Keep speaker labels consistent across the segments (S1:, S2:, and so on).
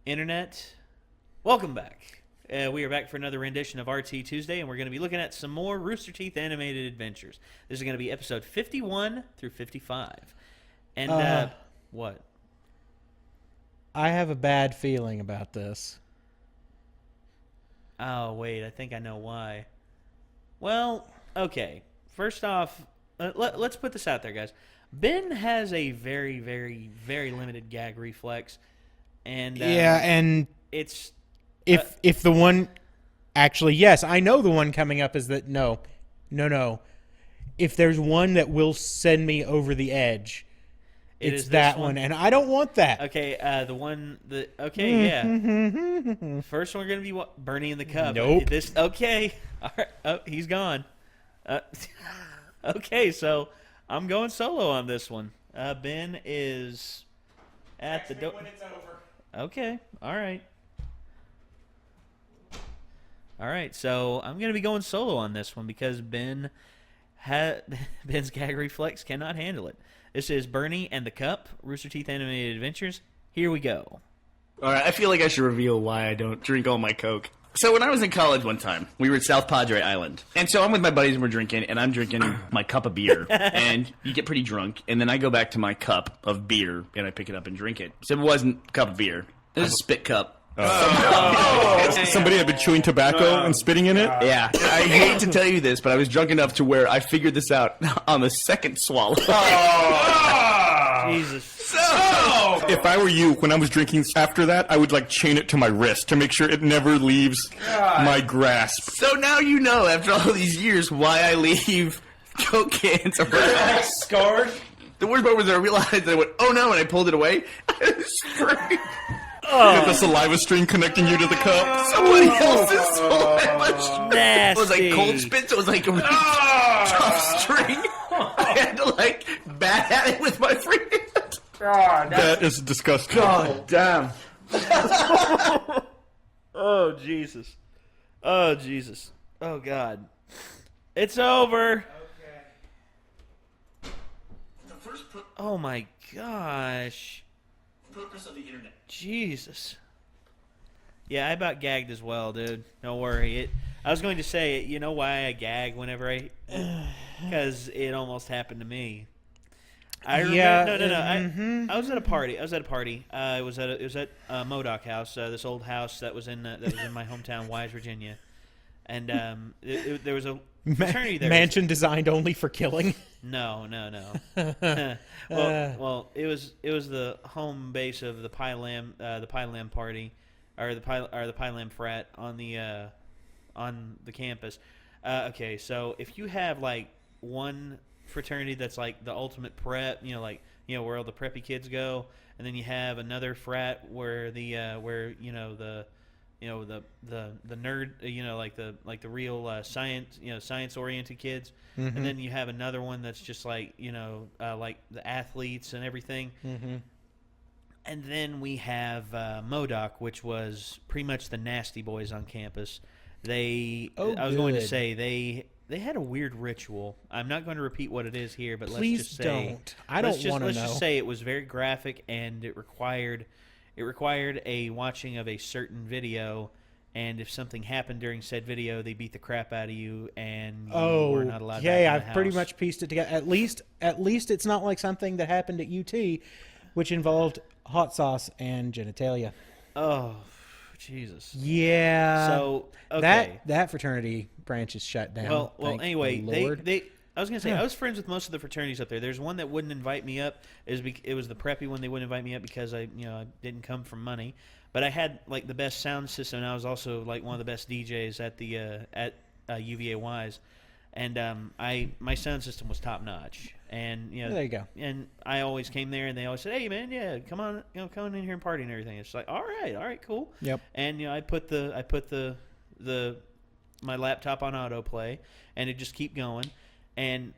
S1: Internet, welcome back. We are back for another rendition of RT Tuesday, and we're going to be looking at some more Rooster Teeth animated adventures. This is going to be episode 51 through 55. And, what?
S2: I have a bad feeling about this.
S1: Oh, wait, I think I know why. Well, okay. First off, let's put this out there, guys. Ben has a very, very, very limited gag reflex. And
S2: and
S1: it's
S2: if the one actually, yes, I know the one coming up is that no. If there's one that will send me over the edge, it's that one, and I don't want that.
S1: Okay, yeah. First one we're gonna be Bernie in the Cup.
S2: Nope.
S1: Okay. All right. Oh, he's gone. Okay, so I'm going solo on this one. Ben is at the door. When it's over. Okay. All right. So I'm going to be going solo on this one because Ben's gag reflex cannot handle it. This is Bernie and the Cup, Rooster Teeth Animated Adventures. Here we go.
S3: All right, I feel like I should reveal why I don't drink all my Coke. So when I was in college one time, we were at South Padre Island. And so I'm with my buddies and we're drinking, and I'm drinking my cup of beer. And you get pretty drunk, and then I go back to my cup of beer, and I pick it up and drink it. So it wasn't a cup of beer. It was a spit cup.
S4: Somebody had been chewing tobacco and spitting in it?
S3: Yeah. I hate to tell you this, but I was drunk enough to where I figured this out on the second swallow.
S1: Jesus.
S4: If I were you, when I was drinking after that, I would chain it to my wrist to make sure it never leaves my grasp.
S3: So now you know, after all these years, why I leave Coke cans around.
S5: Scarred?
S3: The worst part was I realized that I went, oh no, and I pulled it away.
S4: With the saliva string connecting you to the cup.
S3: Somebody else's saliva.
S1: Nasty.
S3: It was like cold spit, so it was like a tough string. I had to bat at it with my free hand.
S4: That is disgusting.
S5: God damn.
S1: Oh, Jesus. Oh, Jesus. Oh, God. It's over.
S3: Okay.
S1: Oh, my gosh.
S3: Purpose of the internet.
S1: Jesus. Yeah, I about gagged as well, dude. Don't worry. I was going to say, you know why I gag whenever because it almost happened to me. I remember. No. I was at a party. It was at Modoc House, this old house that was in my hometown, Wise, Virginia, and there was a fraternity there.
S2: Mansion designed only for killing.
S1: No. Well, it was the home base of the Pi Lam party, or the Pi Lam frat on the campus. Okay, so if you have one fraternity that's like the ultimate prep, where all the preppy kids go, and then you have another frat where the nerd, the real science oriented kids, and then you have another one that's just like the athletes and everything. And then we have Modoc, which was pretty much the nasty boys on campus. I was going to say they had a weird ritual. I'm not going to repeat what it is here, but
S2: Please
S1: let's just say
S2: don't. I don't want to know.
S1: Let's just say it was very graphic, and it required a watching of a certain video. And if something happened during said video, they beat the crap out of you, and you were not allowed.
S2: I've pretty much pieced it together. At least it's not like something that happened at UT, which involved hot sauce and genitalia.
S1: Oh, Jesus.
S2: Yeah.
S1: So okay.
S2: that fraternity branch is shut down.
S1: Well. Anyway, I was gonna say I was friends with most of the fraternities up there. There's one that wouldn't invite me up. It was the preppy one. They wouldn't invite me up because I didn't come from money. But I had the best sound system, and I was also one of the best DJs at the UVA Wise, and my sound system was top notch. And
S2: there you go.
S1: And I always came there, and they always said, "Hey man, yeah, come on, come in here and party and everything." It's like, all right, cool.
S2: Yep.
S1: And I put my laptop on autoplay, and it just keep going. And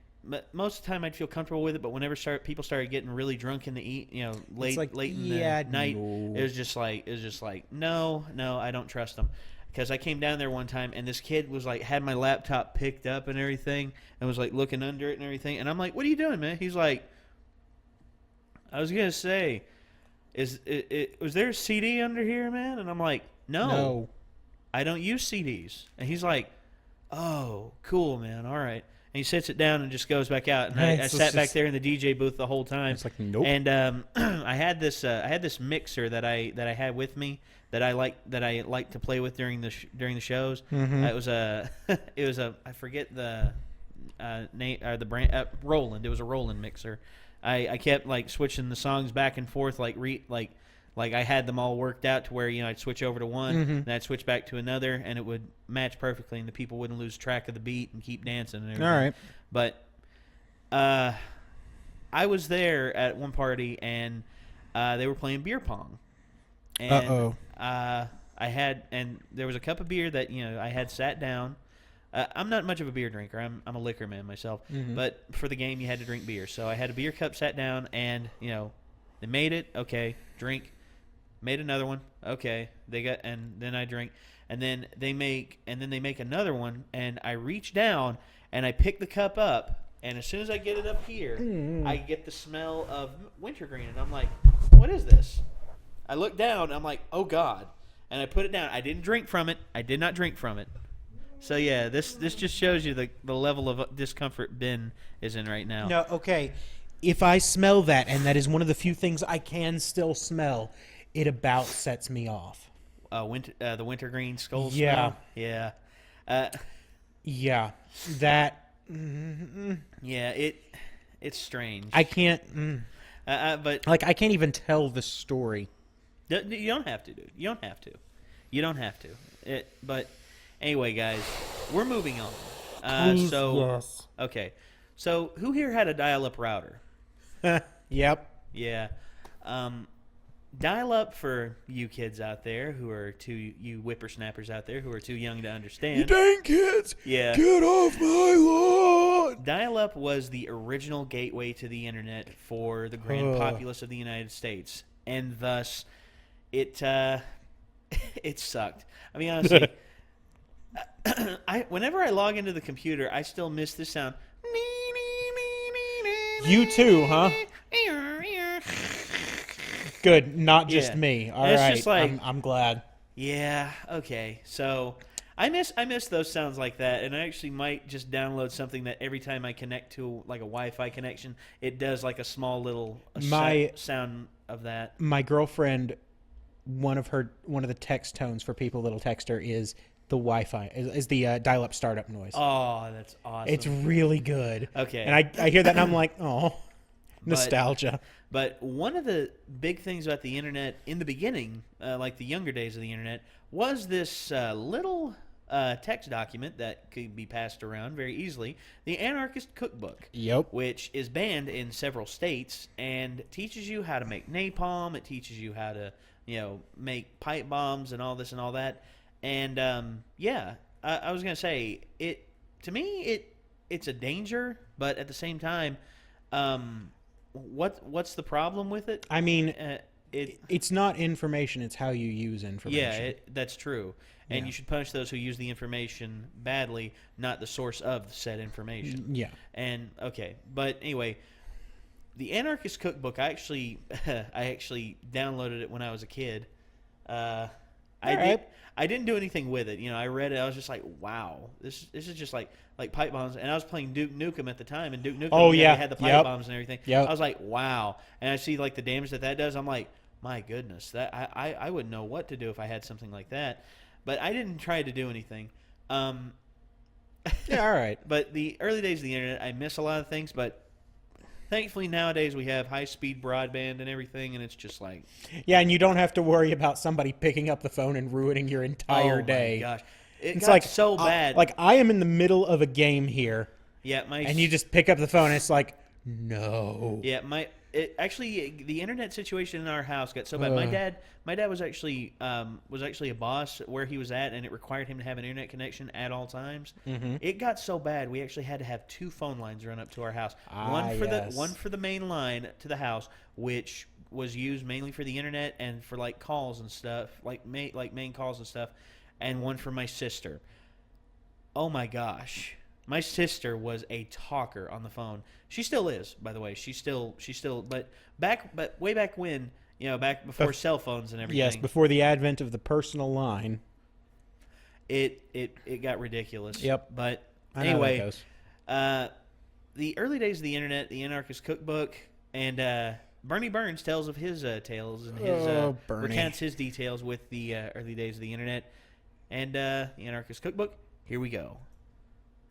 S1: most of the time I'd feel comfortable with it, but whenever people started getting really drunk in the late in the night, it was just like no, I don't trust them. Because I came down there one time, and this kid was had my laptop picked up and everything, and was looking under it and everything, and I'm like, "What are you doing, man?" He's like, "I was gonna say, was there a CD under here, man? And I'm like, no. I don't use CDs. And he's like, oh, cool, man. All right. And he sits it down and just goes back out. And I sat back there in the DJ booth the whole time.
S2: It's like, nope.
S1: And I had this mixer that I had with me that I like to play with during the shows.
S2: Mm-hmm.
S1: It was a I forget the name or the brand, Roland. It was a Roland mixer. I kept like switching the songs back and forth like I had them all worked out to where, I'd switch over to one, and I'd switch back to another, and it would match perfectly, and the people wouldn't lose track of the beat and keep dancing and everything.
S2: All right.
S1: But I was there at one party, and they were playing beer pong. And and there was a cup of beer that, I had sat down. I'm not much of a beer drinker. I'm a liquor man myself. Mm-hmm. But for the game, you had to drink beer. So I had a beer cup sat down, and, they made it. Okay, drink. Made another one. Okay, and then I drink, and then they make another one, and I reach down and I pick the cup up, and as soon as I get it up here, I get the smell of wintergreen, and I'm like, what is this? I look down, and I'm like, oh God, and I put it down. I didn't drink from it. I did not drink from it. So yeah, this just shows you the level of discomfort Ben is in right now.
S2: No, okay. If I smell that, and that is one of the few things I can still smell, it about sets me off.
S1: The wintergreen skull
S2: smell?
S1: Yeah.
S2: Yeah. That...
S1: Yeah, it's strange.
S2: I can't...
S1: but
S2: I can't even tell the story.
S1: You don't have to, dude. You don't have to. But anyway, guys, we're moving on.
S2: Yes.
S1: Okay. So who here had a dial-up router?
S2: Yep.
S1: Yeah. Dial-up for you kids out there you whippersnappers out there who are too young to understand.
S4: You dang kids!
S1: Yeah.
S4: Get off my lawn!
S1: Dial-up was the original gateway to the internet for the grand populace of the United States, and thus it sucked. I mean, honestly, whenever I log into the computer, I still miss this sound.
S2: You too, huh? Good, not just me. All right,
S1: just like,
S2: I'm glad.
S1: Yeah, okay. So I miss those sounds like that, and I actually might just download something that every time I connect to like a Wi-Fi connection, it does like a small little sound of that.
S2: My girlfriend, one of the text tones for people that'll text her is the Wi-Fi, is the dial-up startup noise.
S1: Oh, that's awesome.
S2: It's really good.
S1: Okay.
S2: And I hear that and I'm like, oh, nostalgia.
S1: But one of the big things about the internet in the beginning, like the younger days of the internet, was this little text document that could be passed around very easily, the Anarchist Cookbook.
S2: Yep.
S1: Which is banned in several states and teaches you how to make napalm. It teaches you how to, make pipe bombs and all this and all that. And I was gonna say it's a danger, but at the same time, what's the problem with it?
S2: I mean, it's not information; it's how you use information.
S1: Yeah, that's true. And you should punish those who use the information badly, not the source of said information.
S2: Yeah.
S1: And okay, but anyway, the Anarchist Cookbook. I actually downloaded it when I was a kid. I didn't do anything with it. I read it. I was just like, wow, this is just like pipe bombs. And I was playing Duke Nukem at the time, and Duke Nukem had the pipe bombs and everything.
S2: Yep.
S1: I was like, wow. And I see like the damage that does. I'm like, my goodness, that I wouldn't know what to do if I had something like that. But I didn't try to do anything.
S2: Yeah, all right.
S1: But the early days of the internet, I miss a lot of things, but thankfully nowadays we have high-speed broadband and everything, and it's just like...
S2: Yeah, and you don't have to worry about somebody picking up the phone and ruining your entire day.
S1: Oh, my gosh. It's
S2: got
S1: so bad.
S2: I am in the middle of a game here,
S1: yeah,
S2: and you just pick up the phone, and it's like, no.
S1: Yeah, actually, the internet situation in our house got so bad. My dad was actually a boss where he was at, and it required him to have an internet connection at all times. Mm-hmm. It got so bad we actually had to have 2 phone lines run up to our house. One for the main line to the house, which was used mainly for the internet and for like calls and stuff, like main calls and stuff, and one for my sister. Oh my gosh. My sister was a talker on the phone. She still is, by the way. She's still but way back when, back before cell phones and everything.
S2: Yes, before the advent of the personal line.
S1: It got ridiculous.
S2: Yep.
S1: But
S2: I know how that
S1: anyway,
S2: goes.
S1: the early days of the internet, the Anarchist Cookbook, and Bernie Burns tells of his tales and his
S2: Bernie.
S1: recounts his details with the early days of the internet and the Anarchist Cookbook. Here we go.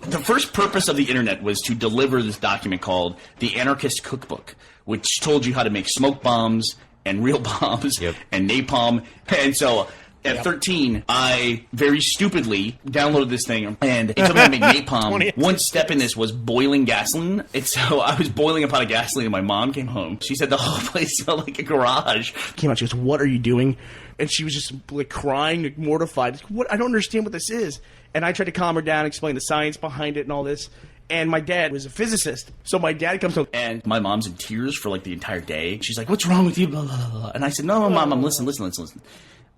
S3: The first purpose of the internet was to deliver this document called the Anarchist Cookbook, which told you how to make smoke bombs and real bombs and napalm. And so at 13, I very stupidly downloaded this thing, and it told me how to make napalm. One step in this was boiling gasoline. And so I was boiling a pot of gasoline, and my mom came home. She said the whole place smelled like a garage.
S5: Came out, she goes, "What are you doing?" And she was just like crying, like, mortified. What? I don't understand what this is. And I tried to calm her down, explain the science behind it and all this. And my dad was a physicist, so my dad comes home.
S3: And my mom's in tears for like the entire day. She's like, "What's wrong with you?" Blah, blah, blah, blah. And I said, "No, Mom, listen.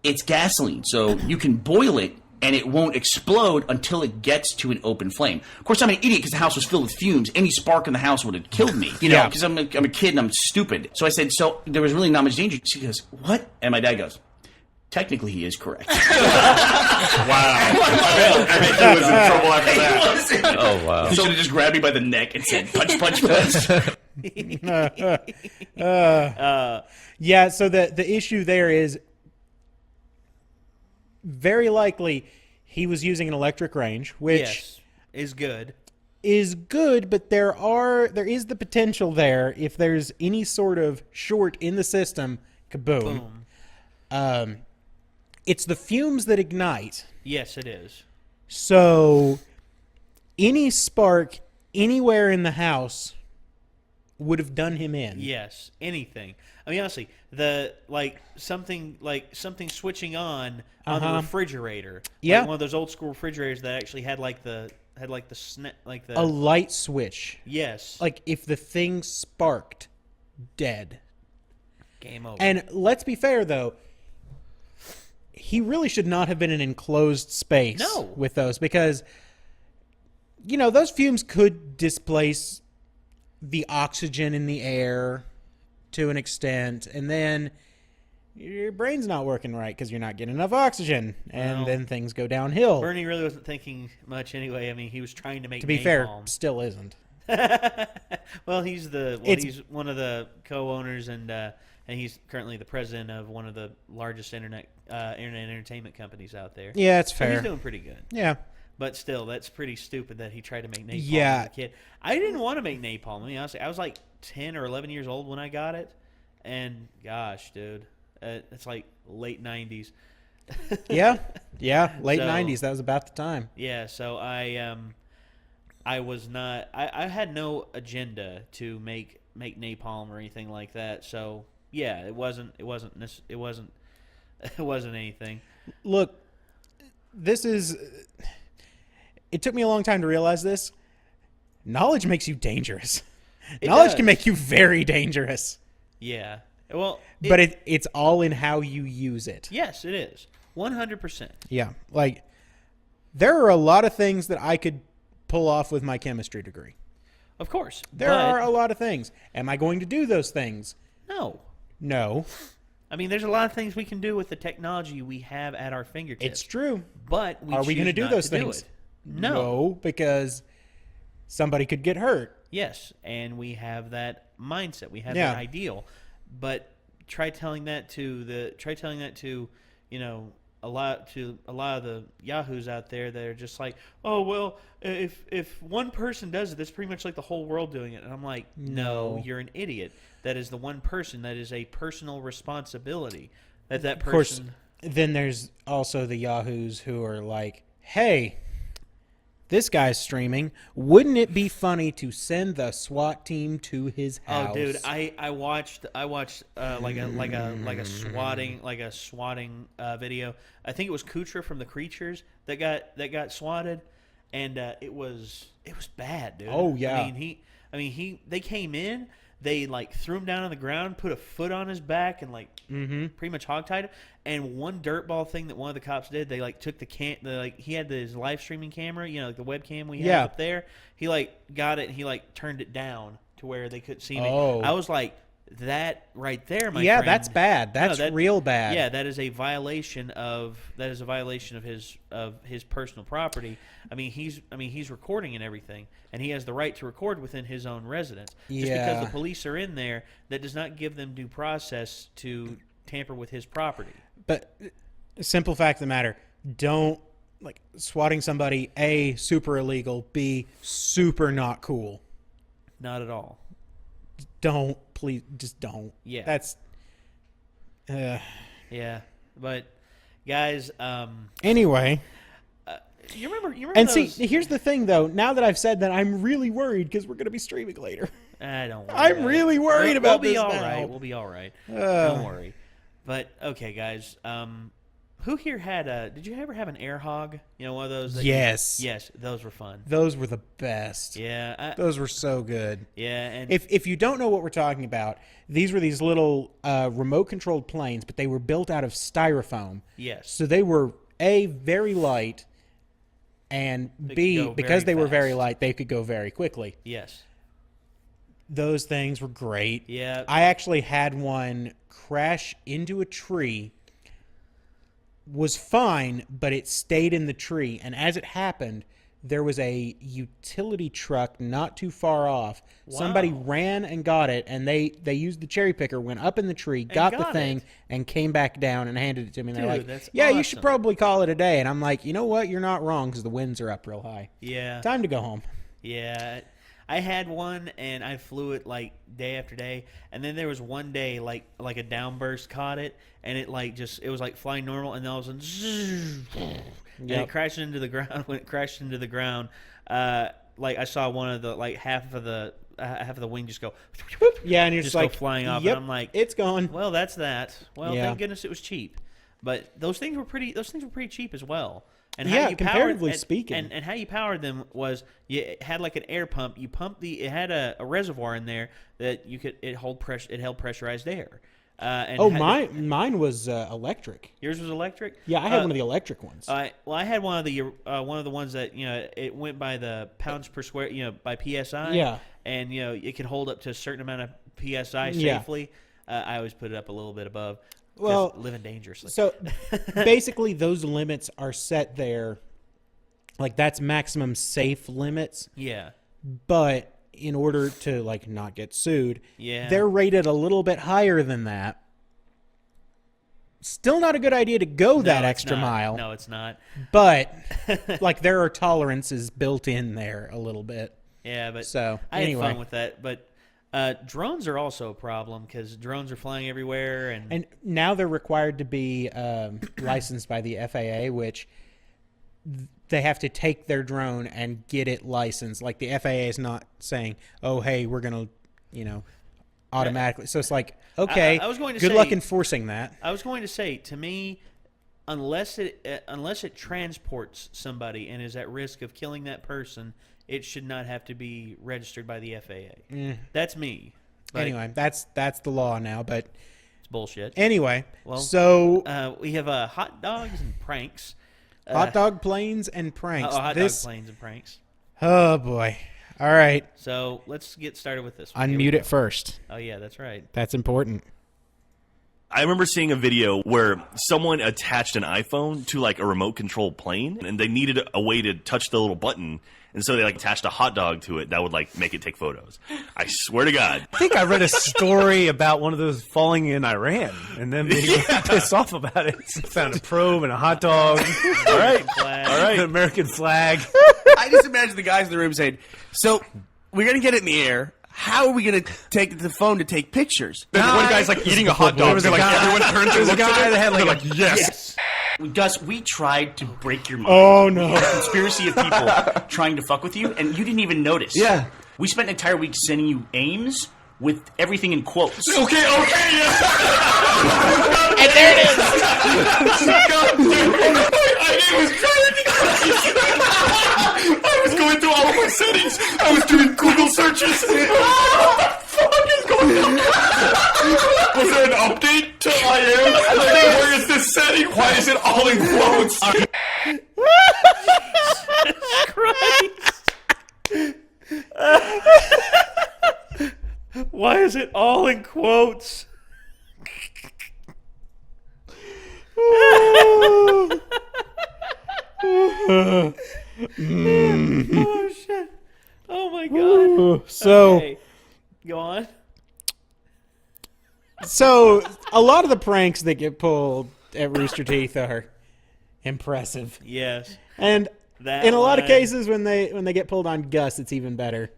S3: It's gasoline, so you can boil it, and it won't explode until it gets to an open flame." Of course, I'm an idiot because the house was filled with fumes. Any spark in the house would have killed me, because I'm a kid and I'm stupid. So I said, "So there was really not much danger." She goes, "What?" And my dad goes, "Technically, he is correct."
S4: Wow. I bet he was in trouble after that.
S3: Oh, wow. He should have just grabbed me by the neck and said, "Punch, punch, punch."
S2: Yeah, so the issue there is very likely he was using an electric range, which
S1: Yes, is good.
S2: is good, but there is the potential there if there's any sort of short in the system, kaboom.
S1: Boom.
S2: It's the fumes that ignite.
S1: Yes, it is.
S2: So any spark anywhere in the house would have done him in.
S1: Yes, anything. I mean, honestly, something switching on the refrigerator.
S2: Yeah.
S1: Like one of those old school refrigerators that actually had the
S2: A light switch.
S1: yes.
S2: Like if the thing sparked, dead.
S1: Game over.
S2: And let's be fair though, he really should not have been in an enclosed space with those, because those fumes could displace the oxygen in the air to an extent, and then your brain's not working right because you're not getting enough oxygen, and then things go downhill.
S1: Bernie really wasn't thinking much anyway. I mean, he was trying to make
S2: To be fair,
S1: napalm.
S2: still isn't.
S1: Well, he's he's one of the co-owners, and he's currently the president of one of the largest internet entertainment companies out there.
S2: Yeah, it's
S1: So
S2: fair.
S1: he's doing pretty good.
S2: Yeah.
S1: But still, that's pretty stupid that he tried to make napalm
S2: Yeah.
S1: as a kid. I didn't want to make napalm. I mean, honestly, I was like 10 or 11 years old when I got it. And gosh, dude, it's like late 90s.
S2: Yeah. Late
S1: So-
S2: 90s. That was about the time.
S1: Yeah, so I was not. I had no agenda to make napalm or anything like that. So yeah, it wasn't anything.
S2: Look, this is. It took me a long time to realize this. Knowledge makes you dangerous. Knowledge
S1: does.
S2: can make you very dangerous.
S1: Yeah. Well,
S2: But it's all in how you use it.
S1: yes, it is 100%.
S2: Yeah. Like, there are a lot of things that I could pull off with my chemistry degree.
S1: Of course,
S2: There are a lot of things. Am I going to do those things?
S1: no.
S2: No.
S1: I mean, there's a lot of things we can do with the technology we have at our fingertips.
S2: It's true.
S1: But
S2: Are we
S1: going to
S2: do those things?
S1: No.
S2: Because somebody could get hurt.
S1: Yes, and we have that mindset. We have
S2: Yeah.
S1: that ideal. But try telling that to a lot of the yahoos out there that are just like, "Oh, well, if one person does it, that's pretty much like the whole world doing it." And I'm like, "No, you're an idiot. That is the one person. That is a personal responsibility. That person."
S2: Of course, then there's also the yahoos who are like, hey, this guy's streaming. Wouldn't it be funny to send the SWAT team to his house?
S1: Oh, dude, I watched like a swatting video. I think it was Kutra from the Creatures that got swatted, and it was bad, dude.
S2: Oh, yeah.
S1: They came in, they like threw him down on the ground, put a foot on his back, and pretty much hogtied him. And one dirtball thing that one of the cops did, they like took he had his live streaming camera, like the webcam we have up there. He like got it and he like turned it down to where they couldn't see me.
S2: Oh.
S1: I was like, that right there, my
S2: Yeah,
S1: friend,
S2: that's bad. That's real bad.
S1: Yeah, that is a violation of his personal property. I mean, he's recording and everything, and he has the right to record within his own residence. Just because the police are in there, that does not give them due process to tamper with his property.
S2: But simple fact of the matter, don't swatting somebody, A, super illegal, B, super not cool.
S1: Not at all.
S2: Don't, please, just don't.
S1: Yeah.
S2: That's
S1: yeah. But guys,
S2: anyway.
S1: You remember
S2: And
S1: those...
S2: see, here's the thing though, now that I've said that, I'm really worried because we're going to be streaming later.
S1: I don't worry.
S2: I'm really worried about this now.
S1: We'll be all right. Don't worry. But okay, guys. Who here had did you ever have an air hog? You know, one of those.
S2: Yes.
S1: Yes, those were fun.
S2: Those were the best.
S1: Yeah.
S2: Those were so good.
S1: Yeah, and
S2: if you don't know what we're talking about, these were these little remote controlled planes, but they were built out of styrofoam.
S1: Yes.
S2: So they were A, very light, and B, because they were very light, they could go very quickly.
S1: Yes.
S2: Those things were great.
S1: Yeah.
S2: I actually had one crash into a tree. Was fine, but it stayed in the tree. And as it happened, there was a utility truck not too far off. Wow. Somebody ran and got it, and they used the cherry picker, went up in the tree, got the thing, and came back down and handed it to me. And they're like, yeah, awesome. You should probably call it a day. And I'm like, you know what? You're not wrong because the winds are up real high.
S1: Yeah.
S2: Time to go home.
S1: Yeah. I had one, and I flew it like day after day, and then there was one day like a downburst caught it, and it it was like flying normal, and then all of a sudden, and it crashed into the ground. When it crashed into the ground, I saw one of the half of the wing just go.
S2: Yeah, and you're just like
S1: go flying off,
S2: yep,
S1: and I'm like,
S2: it's gone.
S1: Well, that's that. Well, thank goodness it was cheap, but those things were pretty cheap as well. And how you
S2: comparatively speaking.
S1: And how you powered them was you had like an air pump. You pumped it had a reservoir in there that it held pressurized air.
S2: Mine was electric.
S1: Yours was electric?
S2: Yeah, I had one of the electric ones.
S1: I had one of the ones that it went by the pounds per square by PSI.
S2: Yeah,
S1: and it could hold up to a certain amount of PSI safely. Yeah. I always put it up a little bit above. Well, living dangerously. So
S2: basically, those limits are set there. Like that's maximum safe limits.
S1: Yeah.
S2: But in order to not get sued,
S1: yeah,
S2: they're rated a little bit higher than that. Still not a good idea to go that extra mile.
S1: No, it's not.
S2: But there are tolerances built in there a little bit.
S1: Yeah, but
S2: I
S1: had fun with that, but. Drones are also a problem because drones are flying everywhere, and
S2: now they're required to be licensed by the FAA, which they have to take their drone and get it licensed. Like the FAA is not saying, "Oh, hey, we're gonna, automatically." So it's like, okay,
S1: I was going to
S2: good
S1: say,
S2: luck enforcing that.
S1: I was going to say, to me, unless it transports somebody and is at risk of killing that person, it should not have to be registered by the FAA. That's me. But
S2: anyway, that's the law now, but
S1: it's bullshit.
S2: Anyway,
S1: well,
S2: so
S1: we have hot dogs and pranks.
S2: Hot dog planes and pranks.
S1: Hot dog planes and pranks.
S2: Oh boy! All right.
S1: So let's get started with this one.
S2: Unmute it first.
S1: Oh yeah, that's right.
S2: That's important.
S3: I remember seeing a video where someone attached an iPhone to a remote control plane, and they needed a way to touch the little button. And so they attached a hot dog to it that would make it take photos. I swear to God.
S6: I think I read a story about one of those falling in Iran and then being pissed off about it. Found a probe and a hot dog.
S3: All right.
S6: An American flag.
S5: I just imagine the guys in the room saying, "So we're gonna get it in the air. How are we gonna take the phone to take pictures?"
S4: Then one guy's eating a hot dog. They're everyone turns and looks at it.
S6: That had
S4: yes.
S3: Gus, we tried to break your mind.
S2: Oh, no.
S3: We had a conspiracy of people trying to fuck with you, and you didn't even notice.
S6: Yeah.
S3: We spent an entire week sending you aims with everything in quotes.
S4: Okay, yeah.
S2: And there it is.
S4: God damn it. I was going through all of my settings. I was doing Google searches. What the fuck is going on? Was there an update to IM? Where is this setting? Why is it all in quotes?
S1: Why is it all in quotes? Oh shit! Oh my god!
S2: So,
S1: Okay. Go on.
S2: so a lot of the pranks that get pulled at Rooster Teeth are impressive,
S1: Yes.
S2: and
S1: That
S2: in a lot of
S1: one.
S2: cases, when they get pulled on Gus, it's even better.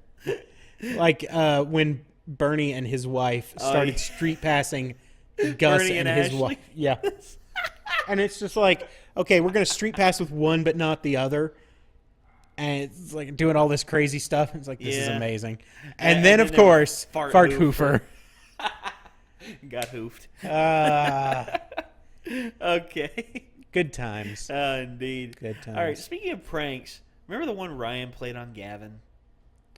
S2: Like when Bernie and his wife started
S1: yeah.
S2: street passing Gus
S1: Bernie
S2: and
S1: and
S2: his
S1: Ashley?
S2: wife. Yeah, and it's just like, okay, we're gonna street pass with one, but not the other. And it's like doing all this crazy stuff. It's like, this is
S1: Yeah.
S2: amazing.
S1: And
S2: And then,
S1: then
S2: of
S1: there was
S2: course,
S1: Fart
S2: Fart
S1: Hoofer.
S2: Hoofer.
S1: Got hoofed.
S2: Uh,
S1: Okay.
S2: good times.
S1: Indeed.
S2: Good times.
S1: All right. Speaking of pranks, remember the one Ryan played on Gavin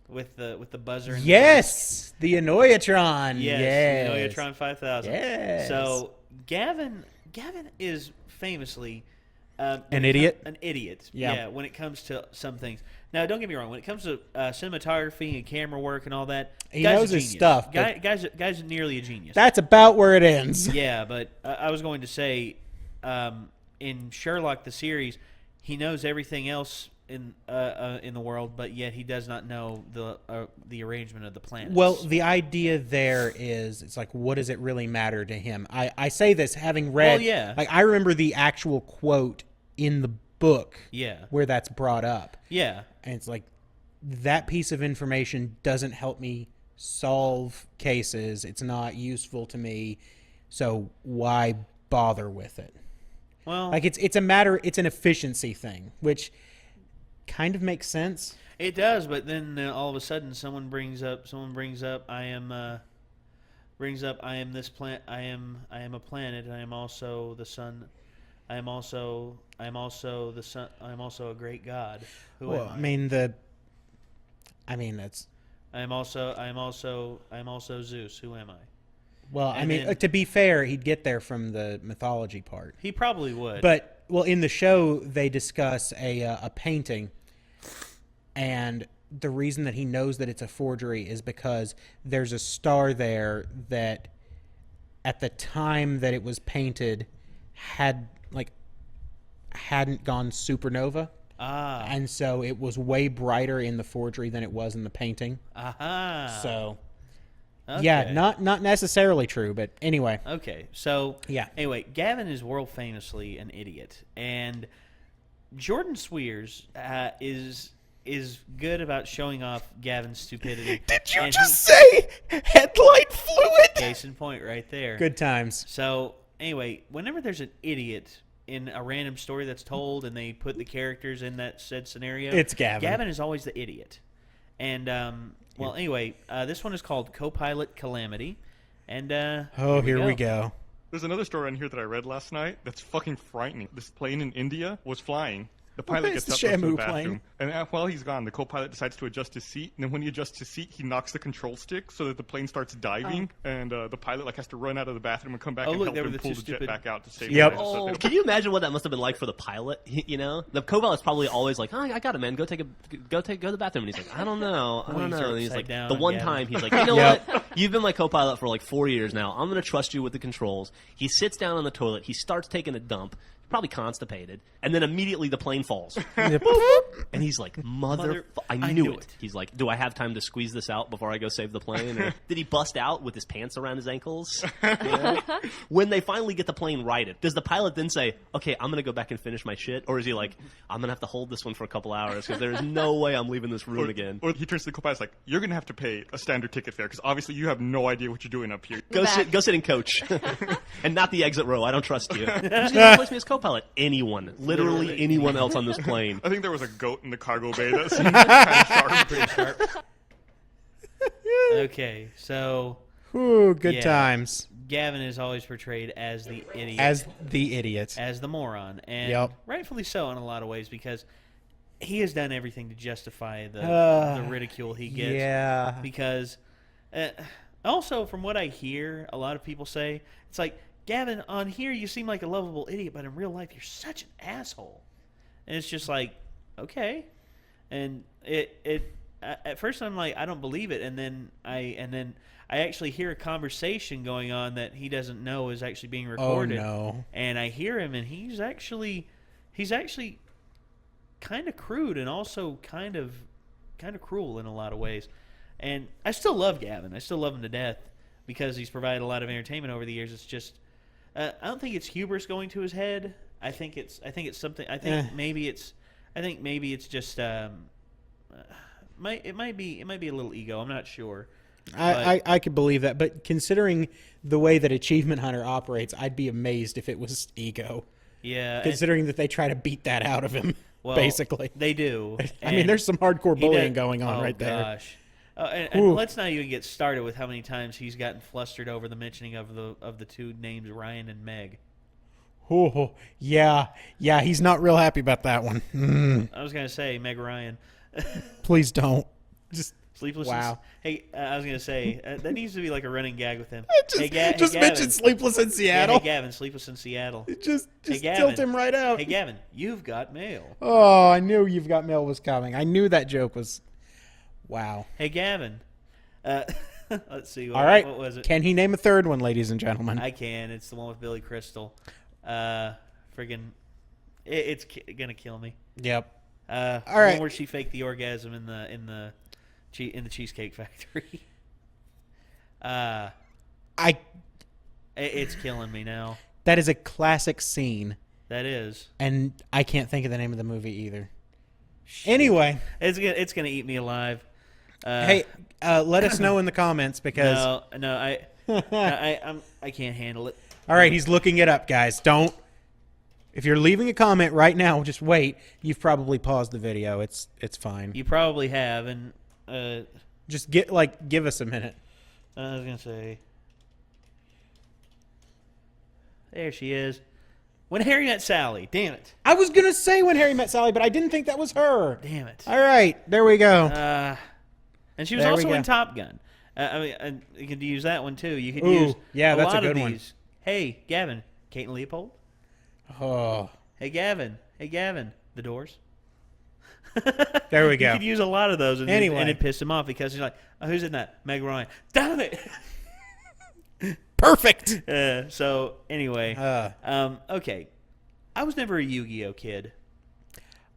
S1: with the buzzer? And
S2: Yes, the Annoyatron.
S1: the
S2: Yes,
S1: yes. Noyatron 5000.
S2: Yes.
S1: So Gavin is famously when
S2: An
S1: it
S2: idiot?
S1: An idiot.
S2: Yeah.
S1: When it comes to some things. Now, don't get me wrong. When it comes to cinematography and camera work and all that,
S2: He
S1: guy's
S2: knows
S1: a
S2: his
S1: genius.
S2: stuff, but-
S1: Guy's nearly a genius.
S2: That's about where it ends.
S1: Yeah, but I was going to say, in Sherlock the series, he knows everything else in the world, but yet he does not know the arrangement of the planets.
S2: Well, the idea there is, it's like, what does it really matter to him? I say this having read.
S1: Well, yeah.
S2: Like, I remember the actual quote in the book.
S1: Yeah.
S2: Where that's brought up.
S1: Yeah.
S2: And it's like, that piece of information doesn't help me solve cases. It's not useful to me. So why bother with it?
S1: Well,
S2: Like, it's an efficiency thing, which kind of makes sense.
S1: it does, but then all of a sudden, someone brings up, I am this planet. I am a planet. I am also the sun. I am also the sun. I am also a great god. Who
S2: Well,
S1: am I?
S2: I mean that's
S1: I am also Zeus. Who am I?
S2: well.
S1: And then-
S2: To be fair, he'd get there from the mythology part.
S1: He probably would.
S2: But well, in the show, they discuss a painting, and the reason that he knows that it's a forgery is because there's a star there that, at the time that it was painted, hadn't gone supernova, and so it was way brighter in the forgery than it was in the painting.
S1: Aha.
S2: So,
S1: Okay.
S2: yeah, not necessarily true, but anyway.
S1: Okay, so
S2: Yeah.
S1: Anyway, Gavin is world famously an idiot, and Jordan Swears is good about showing off Gavin's stupidity.
S2: Did you
S1: And
S2: just say headlight fluid?
S1: case in point, right there.
S2: Good times.
S1: So anyway, whenever there's an idiot in a random story that's told, and they put the characters in that said scenario,
S2: It's Gavin.
S1: Gavin is always the idiot. And well, anyway, this one is called Co-Pilot Calamity, and
S2: Oh, here we go.
S4: There's another story on here that I read last night that's fucking frightening. This plane in India was flying. The pilot
S2: is
S4: gets
S2: the
S4: up, goes to the
S2: Shamu
S4: bathroom,
S2: plane?
S4: and while he's gone, the co-pilot decides to adjust his seat. And then when he adjusts his seat, he knocks the control stick so that the plane starts diving, and the pilot has to run out of the bathroom and come back
S1: Oh,
S4: and
S1: look,
S4: help
S1: they were
S4: him
S1: the
S4: pull
S1: two
S4: the jet
S1: stupid-
S4: back out to save
S2: Yep.
S4: the plane. So
S7: Oh,
S4: they-
S7: can you imagine what that must have been like for the pilot? You know, the co-pilot's probably always like, "Oh, I got it, man. Go to the bathroom." And he's like, "I don't know.
S1: Wings are
S7: And he's
S1: upside
S7: like,
S1: down
S7: the
S1: on
S7: one
S1: Gavin.
S7: time he's like, "You know
S2: Yep.
S7: what? You've been my co-pilot for like 4 years now. I'm going to trust you with the controls." He sits down on the toilet. He starts taking a dump. Probably constipated, and then immediately the plane falls, and he's like, "Mother, I knew it." He's like, "Do I have time to squeeze this out before I go save the plane?" Or did he bust out with his pants around his ankles? You know? When they finally get the plane righted, does the pilot then say, "Okay, I'm going to go back and finish my shit," or is he like, "I'm going to have to hold this one for a couple hours because there's no way I'm leaving this room again"?
S4: Or he turns to the co-pilot like, "You're going to have to pay a standard ticket fare because obviously you have no idea what you're doing up here."
S7: Go sit in coach, and not the exit row. I don't trust you. Who's going to replace me as co-pilot? Anyone, literally anyone else on this plane.
S4: I think there was a goat in the cargo bay that seemed kind of sharp.
S1: sharp. Okay, so
S2: Ooh, good
S1: Yeah.
S2: times.
S1: Gavin is always portrayed as the idiot,
S2: As the idiot.
S1: as the moron, and
S2: Yep.
S1: rightfully so in a lot of ways because he has done everything to justify the ridicule he gets.
S2: Yeah.
S1: Because also from what I hear, a lot of people say it's like, Gavin, on here you seem like a lovable idiot, but in real life you're such an asshole. And it's just like, okay, and it at first I'm like, I don't believe it, and then I actually hear a conversation going on that he doesn't know is actually being recorded.
S2: Oh no!
S1: And I hear him, and he's actually kind of crude and also kind of cruel in a lot of ways. And I still love Gavin. I still love him to death because he's provided a lot of entertainment over the years. It's just I don't think it's hubris going to his head. I think it's something. I think maybe it's just it might be a little ego. I'm not sure.
S2: I could believe that, but considering the way that Achievement Hunter operates, I'd be amazed if it was ego.
S1: Yeah,
S2: considering that they try to beat that out of him, basically.
S1: They do.
S2: I mean, there's some hardcore bullying going on right there.
S1: Gosh. And let's not even get started with how many times he's gotten flustered over the mentioning of the two names Ryan and Meg.
S2: Oh, yeah, he's not real happy about that one.
S1: I was gonna say Meg Ryan.
S2: Please don't. Just
S1: Sleepless.
S2: Wow.
S1: I was gonna say that needs to be like a running gag with him.
S2: just
S1: Gavin.
S2: mention Sleepless in Seattle.
S1: Yeah, hey Gavin, Sleepless in Seattle.
S2: Just
S1: Hey, Gavin.
S2: tilt him right out.
S1: Hey Gavin, you've got mail.
S2: Oh, I knew You've Got Mail was coming. I knew that joke was. Wow.
S1: Hey Gavin. Let's see.
S2: All right.
S1: What was it?
S2: Can he name a third one, ladies and gentlemen?
S1: I can. It's the one with Billy Crystal. Friggin', it's gonna kill me.
S2: Yep.
S1: All
S2: right.
S1: Where she faked the orgasm in the Cheesecake Factory. It's killing me now.
S2: That is a classic scene,
S1: That is.
S2: and I can't think of the name of the movie either. Anyway,
S1: It's gonna eat me alive.
S2: hey, let us know in the comments because.
S1: I can't handle it.
S2: All right, he's looking it up, guys. Don't. If you're leaving a comment right now, just wait. You've probably paused the video. It's fine.
S1: You probably have, and
S2: Just give us a minute.
S1: I was gonna say, there she is. When Harry Met Sally. Damn it.
S2: I was gonna say When Harry Met Sally, but I didn't think that was her.
S1: Damn it.
S2: All right, there we go.
S1: And she was
S2: There we
S1: also
S2: go.
S1: in Top Gun. You could use that one too. You could
S2: Ooh,
S1: use
S2: yeah, that's a
S1: lot
S2: good
S1: of
S2: one.
S1: these. Hey, Gavin, Kate and Leopold.
S2: Oh,
S1: Hey, Gavin. The Doors.
S2: there we
S1: You
S2: go.
S1: could use a lot of those, and
S2: Anyway.
S1: and it pissed him off because he's like, oh, "Who's in that? Meg Ryan." Damn it.
S2: Perfect.
S1: So anyway, okay. I was never a Yu-Gi-Oh kid.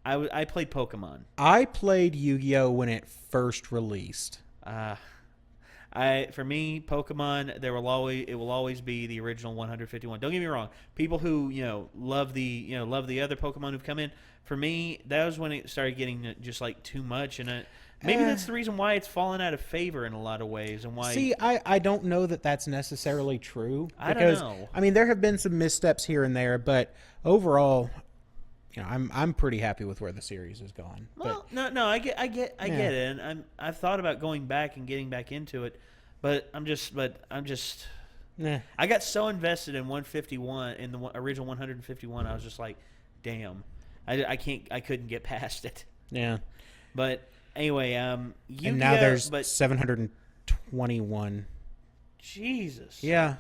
S1: I played Pokemon.
S2: I played Yu-Gi-Oh when it first released.
S1: For me, Pokemon, it will always be the original 151. Don't get me wrong. People who love the other Pokemon who've come in. For me, that was when it started getting just like too much, and maybe that's the reason why it's fallen out of favor in a lot of ways, and why.
S2: See, I don't know that that's necessarily true.
S1: I don't
S2: Because,
S1: know.
S2: I mean, there have been some missteps here and there, but overall, I'm pretty happy with where the series has gone.
S1: Well, no, I get it, and I've thought about going back and getting back into it, but I'm just.
S2: Nah.
S1: I got so invested in 151, in the original 151. I was just like, damn, I couldn't get past it.
S2: Yeah.
S1: But anyway,
S2: And now there's
S1: but
S2: 721.
S1: Jesus,
S2: Yeah.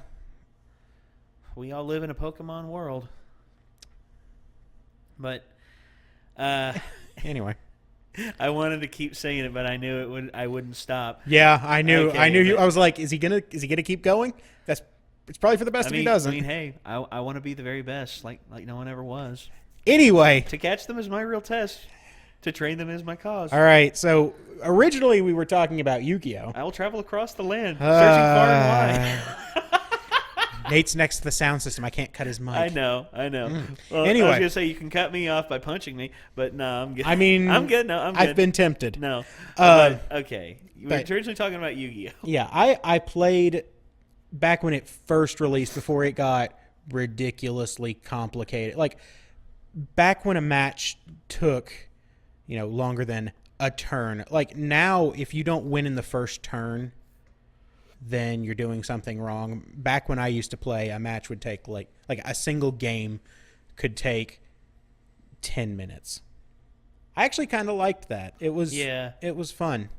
S1: we all live in a Pokemon world. But
S2: Anyway.
S1: I wanted to keep saying it, but I knew I wouldn't stop.
S2: Yeah, I knew.
S1: Okay,
S2: I knew you.
S1: but-
S2: I was like, is he gonna keep going? It's probably for the best if he doesn't.
S1: I mean, hey, I want to be the very best, like no one ever was.
S2: Anyway,
S1: To catch them is my real test. To train them is my cause.
S2: all right. So originally we were talking about Yu-Gi-Oh.
S1: I will travel across the land, searching far and wide.
S2: Nate's next to the sound system. I can't cut his mic.
S1: I know. Well,
S2: Anyway.
S1: I was gonna say you can cut me off by punching me, but no, I'm good.
S2: I mean,
S1: I'm good. No, I'm good.
S2: I've been tempted.
S1: No.
S2: Uh,
S1: But, okay. You were
S2: but-
S1: originally talking about Yu-Gi-Oh.
S2: Yeah, I played back when it first released, before it got ridiculously complicated. Like back when a match took, longer than a turn. Like now, if you don't win in the first turn, then you're doing something wrong. Back when I used to play, a match would take like a single game could take 10 minutes. I actually kind of liked that. It was fun.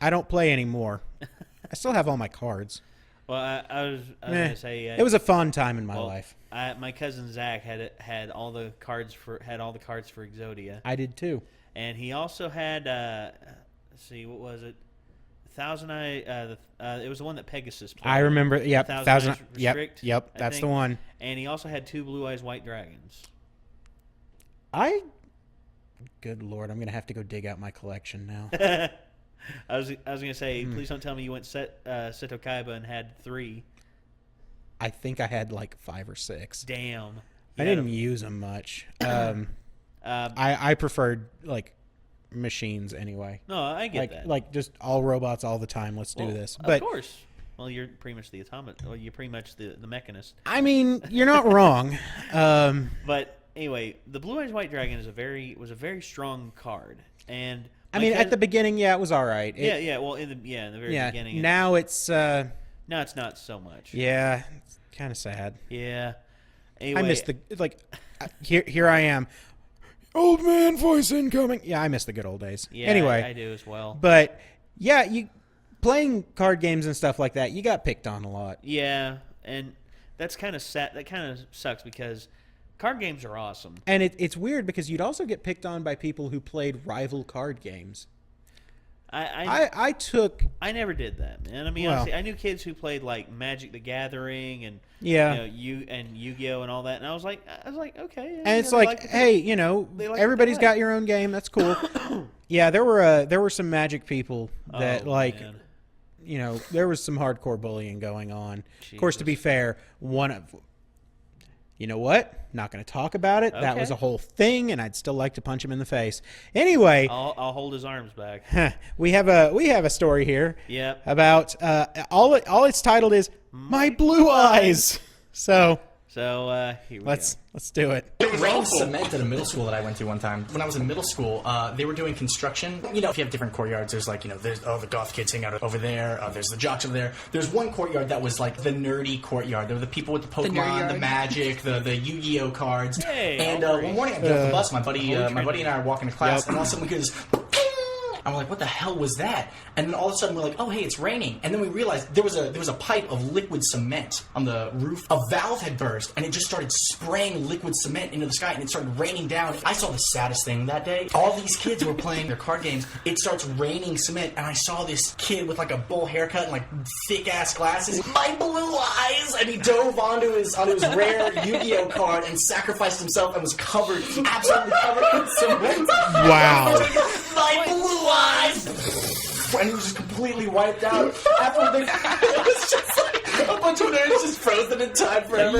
S2: I don't play anymore. I still have all my cards.
S1: Well, I was gonna say
S2: It was a fun time in my life.
S1: My cousin Zach had all the cards for Exodia,
S2: I did too.
S1: and he also had let's see, what was it? Thousand Eye. It was the one that Pegasus played.
S2: I remember. Yep.
S1: Thousand Eyes
S2: Yep.
S1: Restrict,
S2: Yep.
S1: I
S2: That's
S1: think.
S2: the one.
S1: And he also had 2 Blue Eyes White Dragons.
S2: Good Lord, I'm gonna have to go dig out my collection now.
S1: I was gonna say, please don't tell me you went Seto Kaiba and had 3.
S2: I think I had like 5 or 6.
S1: Damn.
S2: I didn't use them much. I preferred like machines anyway.
S1: No, I get
S2: Like
S1: that.
S2: like just all robots all the time. Let's do
S1: Well,
S2: this.
S1: of
S2: But
S1: course. Well, you're pretty much the automaton. Well, you're pretty much the mechanist.
S2: I mean, you're not wrong.
S1: But anyway, the Blue Eyes White Dragon was a very strong card, and
S2: I mean, at the beginning, yeah, it was all right.
S1: Well, in the very beginning.
S2: Now it's
S1: now it's not so much.
S2: yeah, it's kind of sad.
S1: Yeah. Anyway,
S2: I miss the here I am, old man voice incoming. Yeah, I miss the good old days.
S1: Yeah,
S2: anyway,
S1: I do as well.
S2: But yeah, you playing card games and stuff like that, you got picked on a lot.
S1: Yeah, and that's kind of sad. That kind of sucks because card games are awesome.
S2: And it's weird because you'd also get picked on by people who played rival card games. I
S1: never did that, man. I mean,
S2: Well,
S1: honestly, I knew kids who played like Magic the Gathering and
S2: Yeah.
S1: Yu-Gi-Oh and all that, and I was like, okay.
S2: and it's like, hey,
S1: they like
S2: everybody's
S1: what
S2: got
S1: they
S2: your own game. That's cool. Yeah, there were some Magic people that
S1: man.
S2: There was some hardcore bullying going on. Of course, to be fair, you know what? Not going to talk about it. That was
S1: Okay.
S2: a whole thing, and I'd still like to punch him in the face. Anyway,
S1: I'll hold his arms back.
S2: we have a story here.
S1: Yep.
S2: About all it's titled is My Blue Eyes. So
S1: So here we
S2: let's do it.
S8: It rained cement at a middle school that I went to one time. When I was in middle school, they were doing construction. If you have different courtyards, there's there's the goth kids hang out over there. There's the jocks over there. There's one courtyard that was like the nerdy courtyard. There were the people with the Pokemon, the Magic, the Yu-Gi-Oh cards.
S1: Hey,
S8: and
S1: all right.
S8: one morning I get off the bus. My buddy and I are walking to class, and all of a sudden we hear this. I'm like, what the hell was that? And then all of a sudden we're like, oh, hey, it's raining. And then we realized there was a pipe of liquid cement on the roof. A valve had burst, and it just started spraying liquid cement into the sky, and it started raining down. I saw the saddest thing that day. All these kids were playing their card games. It starts raining cement, and I saw this kid with like a bowl haircut and like thick-ass glasses. My blue eyes! And he dove onto his rare Yu-Gi-Oh card and sacrificed himself and was absolutely covered in cement.
S2: Wow.
S8: My blue eyes! And he was just completely wiped out. After it was just like a bunch of nerds just frozen in time forever.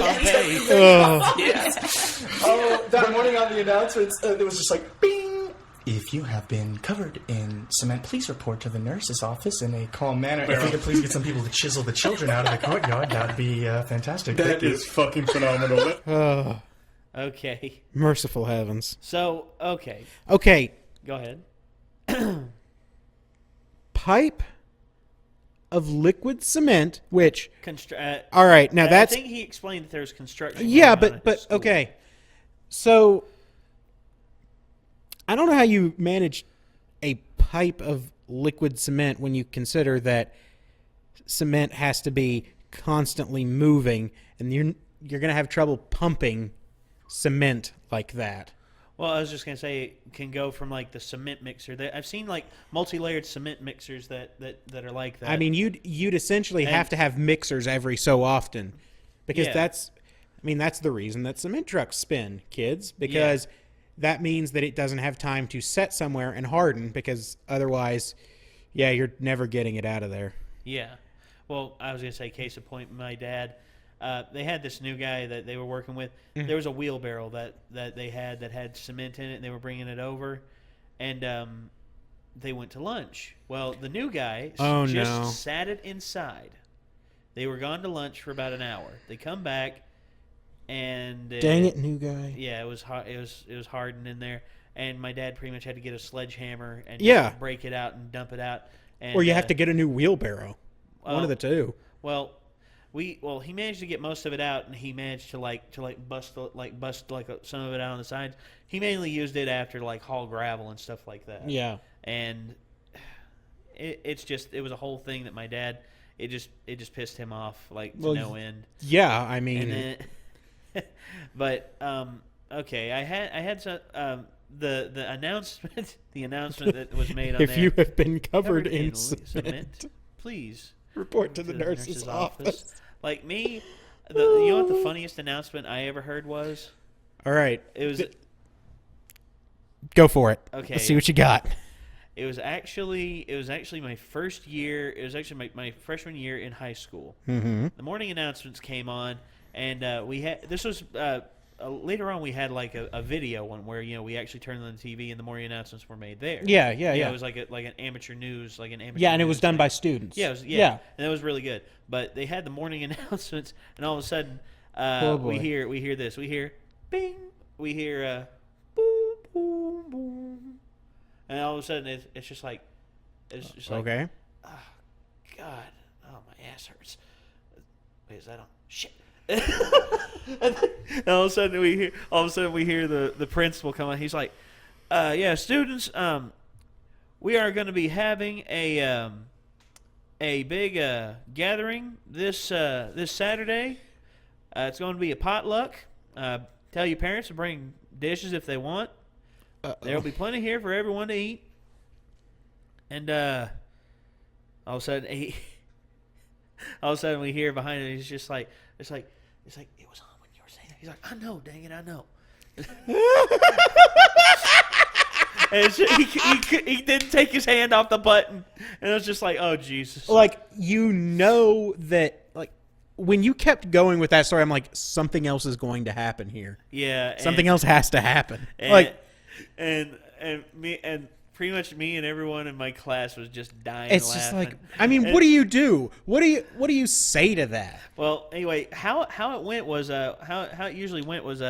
S8: Yes. Oh, that morning on the announcements, there was just like, bing! If you have been covered in cement, please report to the nurse's office in a calm manner. If we could please get some people to chisel the children out of the courtyard, that would be fantastic.
S4: That is fucking phenomenal.
S1: Okay.
S2: Merciful heavens.
S1: So okay, go ahead.
S2: Pipe of liquid cement, which
S1: All
S2: right, now that's
S1: I think he explained that there's construction.
S2: yeah,
S1: going on at
S2: but
S1: his school.
S2: okay. So I don't know how you manage a pipe of liquid cement when you consider that cement has to be constantly moving, and you're going to have trouble pumping cement like that.
S1: Well, I was just gonna say it can go from like the cement mixer. I've seen like multi-layered cement mixers that are like that.
S2: I mean, you'd essentially have to have mixers every so often, because
S1: Yeah.
S2: that's the reason that cement trucks spin, kids, because that means that it doesn't have time to set somewhere and harden, because otherwise, you're never getting it out of there.
S1: Yeah. Well, I was gonna say, case in point, my dad. They had this new guy that they were working with.
S2: Mm-hmm.
S1: There was a wheelbarrow that they had cement in it, and they were bringing it over, and they went to lunch. Well, the new guy sat it inside. They were gone to lunch for about an hour. They come back, and
S2: Dang it, new guy.
S1: yeah, it was hard. It was hardened in there, and my dad pretty much had to get a sledgehammer and
S2: Yeah.
S1: break it out and dump it out. And,
S2: Or you have to get a new wheelbarrow. One of the two.
S1: Well, he managed to get most of it out, and he managed to bust some of it out on the sides. He mainly used it after like haul gravel and stuff like that.
S2: Yeah.
S1: And it was a whole thing that my dad it just pissed him off to no end.
S2: Yeah, I mean,
S1: And then, but okay, I had some the announcement that was made on
S2: If
S1: there.
S2: you have been covered
S1: Covered
S2: in
S1: cement,
S2: cement,
S1: please
S2: report to the nurse's office.
S1: Like me, you know what the funniest announcement I ever heard was?
S2: All right,
S1: It was
S2: go for it.
S1: Okay.
S2: Let's see what you got.
S1: It was actually my first year. It was actually my freshman year in high school.
S2: Mm-hmm.
S1: The morning announcements came on, and we had this was later on. We had like a video one where we actually turned on the TV and the morning announcements were made there.
S2: Yeah.
S1: It was like an amateur news, like an amateur.
S2: Yeah, and it was
S1: news
S2: done
S1: thing.
S2: by students.
S1: Yeah, and it was really good. But they had the morning announcements, and all of a sudden,
S2: Oh, boy.
S1: we hear this. We hear bing. We hear boom, boom, boom. And all of a sudden, it's just like,
S2: Okay.
S1: God, oh, my ass hurts. Wait, is that on? Shit. And all of a sudden we hear the principal come on. He's like, yeah, students, we are going to be having a big gathering this Saturday. It's going to be a potluck. Tell your parents to bring dishes if they want. There will be plenty here for everyone to eat. And all of a sudden, we hear behind it. He's just like, it was on when you were saying that. He's like, I know, dang it, I know. And he didn't take his hand off the button, and it was just like, oh Jesus!
S2: Like that, like when you kept going with that story, I'm like, something else is going to happen here.
S1: Yeah,
S2: Something else has to happen.
S1: And pretty much me and everyone in my class was just dying.
S2: It's
S1: laughing.
S2: just like, I mean, what do you do? What do you say to that?
S1: Well, anyway, how it went was how it usually went was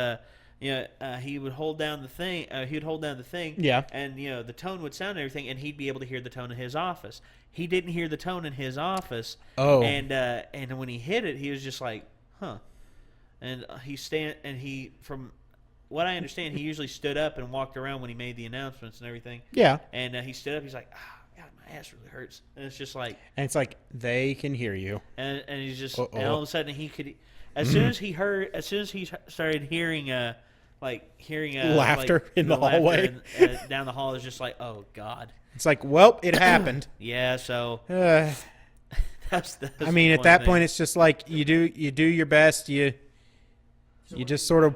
S1: he would hold down the thing.
S2: Yeah.
S1: And the tone would sound and everything, and he'd be able to hear the tone in his office. He didn't hear the tone in his office.
S2: Oh.
S1: And when he hit it, he was just like, huh. And from what I understand, he usually stood up and walked around when he made the announcements and everything.
S2: Yeah.
S1: And he stood up. He's like, God, my ass really hurts. And it's just like,
S2: And it's like they can hear you.
S1: and he's just,
S2: Uh-oh.
S1: and all of a sudden he could, as soon as he started hearing
S2: Laughter in the hallway.
S1: down the hall, is just like, oh God.
S2: It's like, well, it happened.
S1: Yeah. So that's
S2: I mean, at that point, it's just like you do your best. You just sort of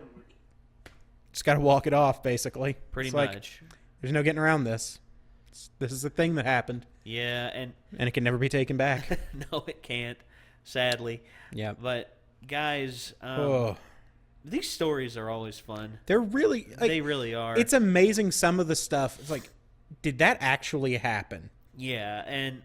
S2: just got to walk it off, basically.
S1: pretty
S2: It's like,
S1: much.
S2: there's no getting around this. This is the thing that happened,
S1: Yeah, and
S2: and it can never be taken back.
S1: no, it can't. Sadly.
S2: Yeah.
S1: But guys,
S2: Oh,
S1: these stories are always fun.
S2: they're really. Like,
S1: They really are.
S2: It's amazing some of the stuff. It's like, did that actually happen?
S1: Yeah, and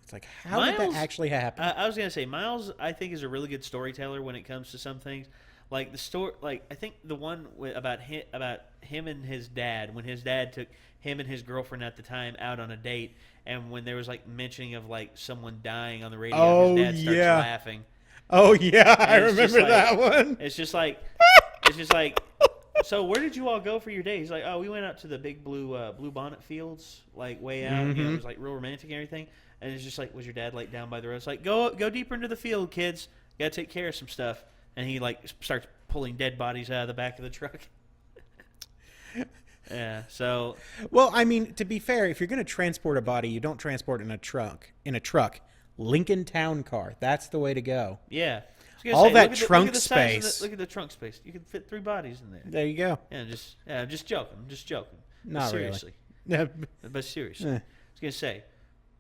S2: It's like, how did
S1: Miles-
S2: that actually happen?
S1: I was gonna say Miles, I think, is a really good storyteller when it comes to some things. Like the story, like I think the one about him and his dad, when his dad took him and his girlfriend at the time out on a date, and when there was like mentioning of like someone dying on the radio,
S2: Oh,
S1: his dad starts
S2: yeah.
S1: laughing.
S2: Oh yeah, I
S1: And it's just
S2: remember
S1: like-
S2: that one.
S1: It's just like, so where did you all go for your day? He's like, oh, we went out to the big blue bonnet fields, like way out.
S2: Mm-hmm.
S1: It was like real romantic and everything. And it's just like, was your dad like down by the road? It's like, go deeper into the field, kids. Got to take care of some stuff. And he like starts pulling dead bodies out of the back of the truck. Yeah. So
S2: Well, I mean, to be fair, if you're going to transport a body, you don't transport it in a truck. Lincoln Town Car. That's the way to go.
S1: yeah. I was
S2: All
S1: gonna
S2: that
S1: look at the
S2: trunk
S1: size of the-
S2: space.
S1: Look at the trunk space. You can fit 3 bodies in there.
S2: There you go.
S1: Yeah. I'm just joking. I'm just joking. But
S2: Not
S1: seriously.
S2: really.
S1: But seriously,
S2: Eh.
S1: I was gonna say,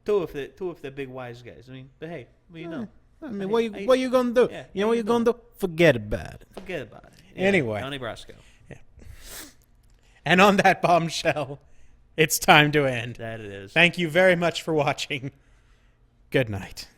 S1: two of the big wise guys. I mean, but hey, well, you know,
S2: I mean, what you gonna do?
S1: Yeah,
S2: You know what you gonna do? Forget about it.
S1: forget about it.
S2: Anyway.
S1: Donnie Brasco.
S2: And on that bombshell, it's time to end.
S1: That it is.
S2: Thank you very much for watching. Good night.